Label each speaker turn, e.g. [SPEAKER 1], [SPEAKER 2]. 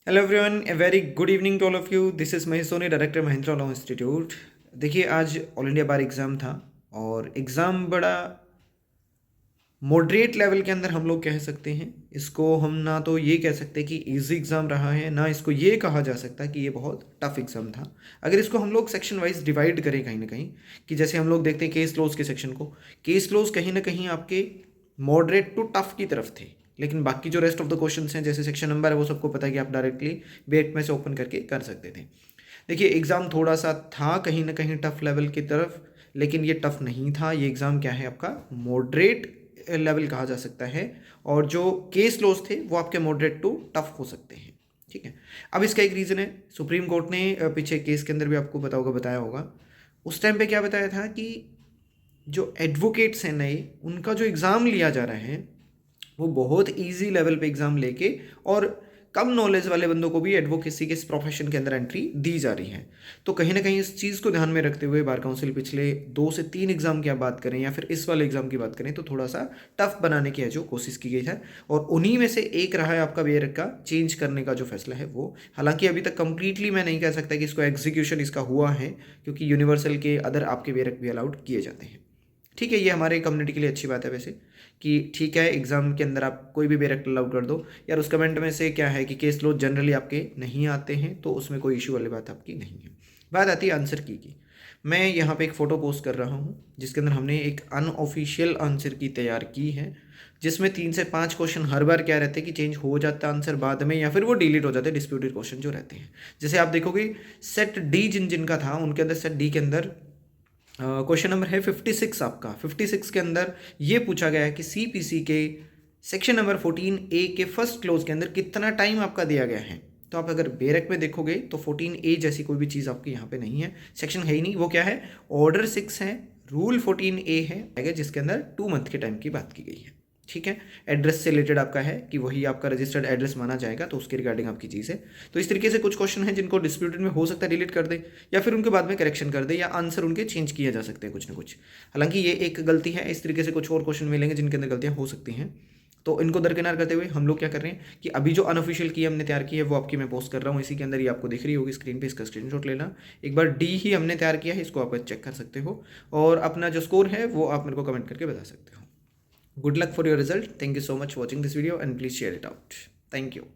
[SPEAKER 1] Hello everyone, a very good evening to all of you. This is Mahesh Soni, director Mahindra law institute. देखिए, आज all India बार exam था और exam बड़ा moderate level के अंदर हम लोग कह सकते हैं। इसको हम ना तो ये कह सकते कि इजी एग्ज़ाम रहा है, ना इसको ये कहा जा सकता कि ये बहुत टफ एग्ज़ाम था। अगर इसको हम लोग सेक्शन वाइज डिवाइड करें कहीं ना कहीं, कि जैसे हम लोग देखते हैं केस लॉज के सेक्शन को, केस लॉज कहीं ना कहीं आपके मॉडरेट टू टफ की तरफ थे, लेकिन बाकी जो रेस्ट ऑफ द क्वेश्चंस हैं जैसे सेक्शन नंबर है वो सबको पता है कि आप डायरेक्टली बेट में से ओपन करके कर सकते थे। देखिए, एग्ज़ाम थोड़ा सा था कहीं ना कहीं टफ लेवल की तरफ, लेकिन ये टफ नहीं था। ये एग्ज़ाम क्या है, आपका मॉडरेट लेवल कहा जा सकता है, और जो केस लॉज थे वो आपके मॉडरेट टू टफ हो सकते हैं। ठीक है, अब इसका एक रीज़न है, सुप्रीम कोर्ट ने पीछे केस के अंदर भी आपको पता होगा, बताया होगा उस टाइम पे क्या बताया था कि जो एडवोकेट्स हैं नए, उनका जो एग्ज़ाम लिया जा रहा है वो बहुत इजी लेवल पे एग्ज़ाम लेके और कम नॉलेज वाले बंदों को भी एडवोकेसी के इस प्रोफेशन के अंदर एंट्री दी जा रही है। तो कहीं ना कहीं इस चीज़ को ध्यान में रखते हुए बार काउंसिल पिछले 2 से 3 एग्ज़ाम की आप बात करें या फिर इस वाले एग्ज़ाम की बात करें तो थोड़ा सा टफ बनाने की है जो कोशिश की गई है, और उन्हीं में से एक रहा है आपका बेयरक का चेंज करने का जो फैसला है वो। हालांकि अभी तक कंप्लीटली मैं नहीं कह सकता कि इसको एग्जीक्यूशन इसका हुआ है, क्योंकि यूनिवर्सल के अदर आपके बेयरक भी अलाउड किए जाते हैं। ठीक है, ये हमारे कम्युनिटी के लिए अच्छी बात है वैसे, कि ठीक है एग्ज़ाम के अंदर आप कोई भी बेरक अलाउड कर दो। यार उस कमेंट में से क्या है कि केस लॉ जनरली आपके नहीं आते हैं, तो उसमें कोई इशू वाली बात आपकी नहीं है। बात आती है आंसर की। मैं यहाँ पे एक फ़ोटो पोस्ट कर रहा हूँ जिसके अंदर हमने एक अनऑफिशियल आंसर की तैयार की है, जिसमें 3 से 5 क्वेश्चन हर बार क्या रहते हैं कि चेंज हो जाता है आंसर बाद में, या फिर वो डिलीट हो जाते हैं डिस्प्यूटेड क्वेश्चन जो रहते हैं। जैसे आप देखोगे सेट डी जिनका था उनके अंदर, सेट डी के अंदर क्वेश्चन नंबर है 56। आपका 56 के अंदर ये पूछा गया है कि सीपीसी के सेक्शन नंबर 14A के फर्स्ट क्लोज के अंदर कितना टाइम आपका दिया गया है। तो आप अगर बेरक में देखोगे तो 14A जैसी कोई भी चीज़ आपकी यहाँ पे नहीं है, सेक्शन है ही नहीं। वो क्या है, ऑर्डर 6 है, रूल 14A है जिसके अंदर 2 मंथ के टाइम की बात की गई है। ठीक है, एड्रेस से रिलेटेड आपका है कि वही आपका रजिस्टर्ड एड्रेस माना जाएगा, तो उसके रिगार्डिंग आपकी चीज़ है। तो इस तरीके से कुछ क्वेश्चन हैं जिनको डिस्प्यूटेड में हो सकता है डिलीट कर दे, या फिर उनके बाद में करेक्शन कर दे, या आंसर उनके चेंज किए जा सकते हैं कुछ ना कुछ। हालांकि ये एक गलती है, इस तरीके से कुछ और क्वेश्चन मिलेंगे जिनके अंदर गलतियाँ हो सकती हैं। तो इनको दरकिनार करते हुए हम लोग क्या कर रहे हैं कि अभी जो अनऑफिशियल की हमने तैयार की है वो आपकी मैं पोस्ट कर रहा हूँ, इसी के अंदर ये आपको दिख रही होगी स्क्रीन पे, इसका स्क्रीनशॉट लेना। एक बार डी ही हमने तैयार किया है, इसको आप चेक कर सकते हो, और अपना जो स्कोर है वो आप मेरे को कमेंट करके बता सकते हो। Good luck for your result. Thank you so much for watching this video and please share it out. Thank you.